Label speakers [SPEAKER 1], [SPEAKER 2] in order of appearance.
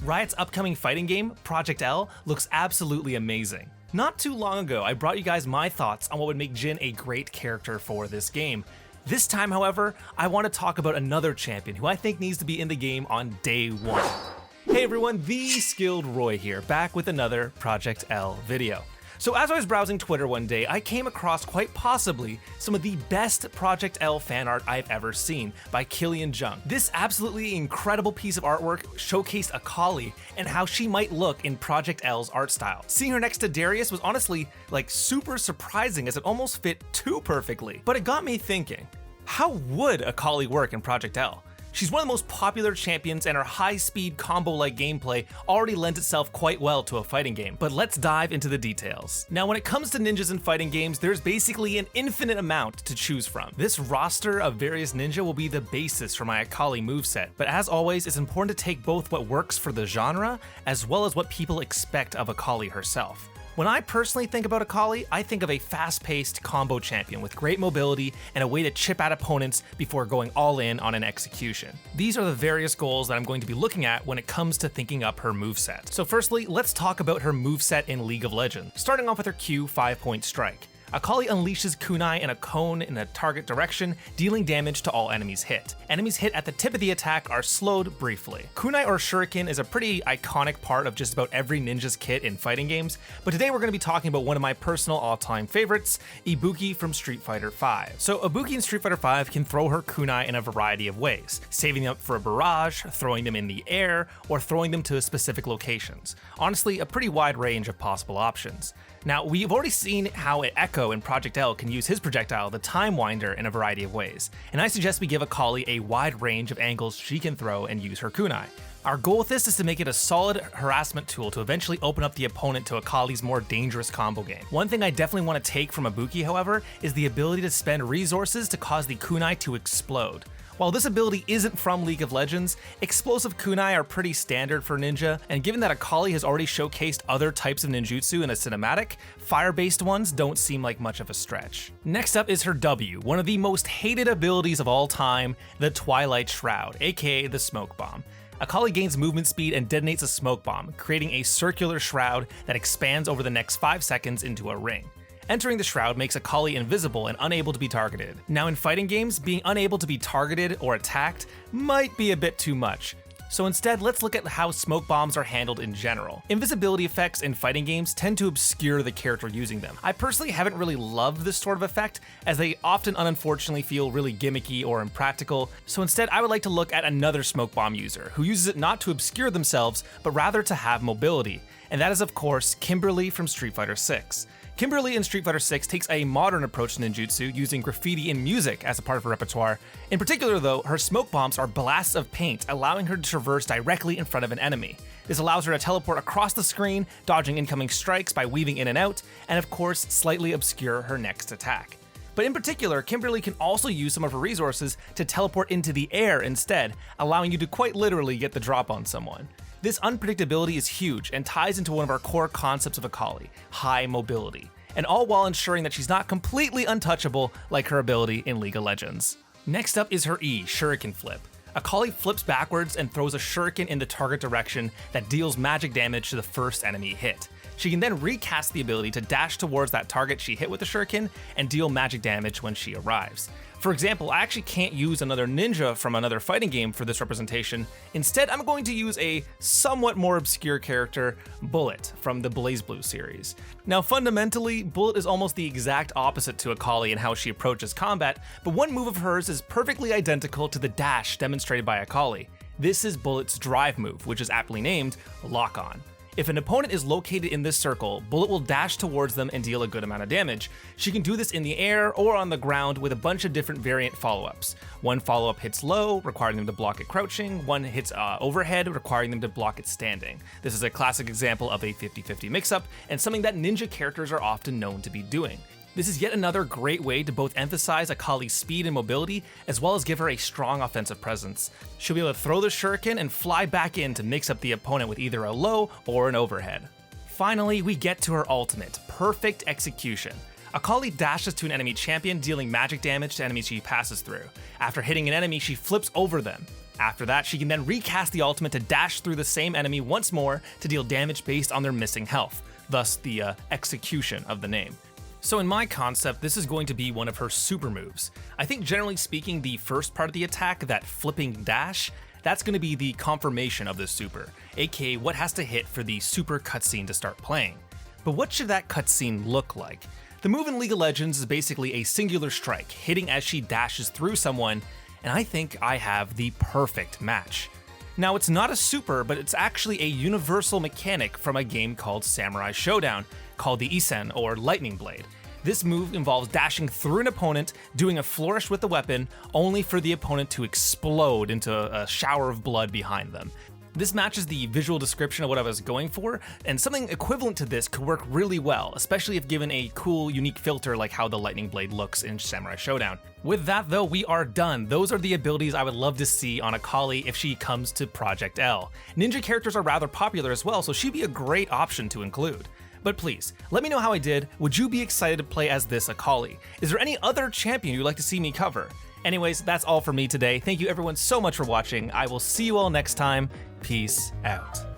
[SPEAKER 1] Riot's upcoming fighting game, Project L, looks absolutely amazing. Not too long ago, I brought you guys my thoughts on what would make Jhin a great character for this game. This time, however, I want to talk about another champion who I think needs to be in the game on day one. Hey everyone, the Skilled Roy here, back with another Project L video. So as I was browsing Twitter one day, I came across quite possibly some of the best Project L fan art I've ever seen by Killian Jung. This absolutely incredible piece of artwork showcased Akali and how she might look in Project L's art style. Seeing her next to Darius was honestly super surprising as it almost fit too perfectly. But it got me thinking, how would Akali work in Project L? She's one of the most popular champions and her high-speed combo-like gameplay already lends itself quite well to a fighting game, but let's dive into the details. Now when it comes to ninjas in fighting games, there's basically an infinite amount to choose from. This roster of various ninja will be the basis for my Akali moveset, but as always, it's important to take both what works for the genre as well as what people expect of Akali herself. When I personally think about Akali, I think of a fast-paced combo champion with great mobility and a way to chip at opponents before going all in on an execution. These are the various goals that I'm going to be looking at when it comes to thinking up her moveset. So firstly, let's talk about her moveset in League of Legends, starting off with her Q 5-point strike. Akali unleashes kunai in a cone in a target direction, dealing damage to all enemies hit. Enemies hit at the tip of the attack are slowed briefly. Kunai or shuriken is a pretty iconic part of just about every ninja's kit in fighting games, but today we're going to be talking about one of my personal all-time favorites, Ibuki from Street Fighter V. So Ibuki in Street Fighter V can throw her kunai in a variety of ways, saving them up for a barrage, throwing them in the air, or throwing them to specific locations. Honestly, a pretty wide range of possible options. Now, we've already seen how Echo in Project L can use his projectile, the Time Winder, in a variety of ways, and I suggest we give Akali a wide range of angles she can throw and use her kunai. Our goal with this is to make it a solid harassment tool to eventually open up the opponent to Akali's more dangerous combo game. One thing I definitely want to take from Ibuki, however, is the ability to spend resources to cause the kunai to explode. While this ability isn't from League of Legends, explosive kunai are pretty standard for ninja, and given that Akali has already showcased other types of ninjutsu in a cinematic, fire-based ones don't seem like much of a stretch. Next up is her W, one of the most hated abilities of all time, the Twilight Shroud, aka the Smoke Bomb. Akali gains movement speed and detonates a smoke bomb, creating a circular shroud that expands over the next 5 seconds into a ring. Entering the shroud makes Akali invisible and unable to be targeted. Now in fighting games, being unable to be targeted or attacked might be a bit too much. So instead, let's look at how smoke bombs are handled in general. Invisibility effects in fighting games tend to obscure the character using them. I personally haven't really loved this sort of effect, as they often unfortunately feel really gimmicky or impractical, so instead I would like to look at another smoke bomb user, who uses it not to obscure themselves, but rather to have mobility. And that is of course Kimberly from Street Fighter VI. Kimberly in Street Fighter VI takes a modern approach to ninjutsu, using graffiti and music as a part of her repertoire. In particular though, her smoke bombs are blasts of paint, allowing her to traverse directly in front of an enemy. This allows her to teleport across the screen, dodging incoming strikes by weaving in and out, and of course slightly obscure her next attack. But in particular, Kimberly can also use some of her resources to teleport into the air instead, allowing you to quite literally get the drop on someone. This unpredictability is huge and ties into one of our core concepts of Akali, high mobility, and all while ensuring that she's not completely untouchable like her ability in League of Legends. Next up is her E, Shuriken Flip. Akali flips backwards and throws a shuriken in the target direction that deals magic damage to the first enemy hit. She can then recast the ability to dash towards that target she hit with the shuriken and deal magic damage when she arrives. For example, I actually can't use another ninja from another fighting game for this representation. Instead, I'm going to use a somewhat more obscure character, Bullet, from the BlazBlue series. Now fundamentally, Bullet is almost the exact opposite to Akali in how she approaches combat, but one move of hers is perfectly identical to the dash demonstrated by Akali. This is Bullet's drive move, which is aptly named Lock On. If an opponent is located in this circle, Bullet will dash towards them and deal a good amount of damage. She can do this in the air or on the ground with a bunch of different variant follow-ups. One follow-up hits low, requiring them to block it crouching. One hits overhead, requiring them to block it standing. This is a classic example of a 50-50 mix-up, and something that ninja characters are often known to be doing. This is yet another great way to both emphasize Akali's speed and mobility, as well as give her a strong offensive presence. She'll be able to throw the shuriken and fly back in to mix up the opponent with either a low or an overhead. Finally, we get to her ultimate, Perfect Execution. Akali dashes to an enemy champion, dealing magic damage to enemies she passes through. After hitting an enemy, she flips over them. After that, she can then recast the ultimate to dash through the same enemy once more to deal damage based on their missing health, thus the execution of the name. So in my concept, this is going to be one of her super moves. I think generally speaking, the first part of the attack, that flipping dash, that's going to be the confirmation of the super, aka what has to hit for the super cutscene to start playing. But what should that cutscene look like? The move in League of Legends is basically a singular strike, hitting as she dashes through someone, and I think I have the perfect match. Now, it's not a super, but it's actually a universal mechanic from a game called Samurai Showdown, called the Isen, or Lightning Blade. This move involves dashing through an opponent, doing a flourish with the weapon, only for the opponent to explode into a shower of blood behind them. This matches the visual description of what I was going for, and something equivalent to this could work really well, especially if given a cool, unique filter like how the Lightning Blade looks in Samurai Showdown. With that though, we are done. Those are the abilities I would love to see on Akali if she comes to Project L. Ninja characters are rather popular as well, so she'd be a great option to include. But please, let me know how I did. Would you be excited to play as this Akali? Is there any other champion you'd like to see me cover? Anyways, that's all for me today. Thank you everyone so much for watching. I will see you all next time. Peace out.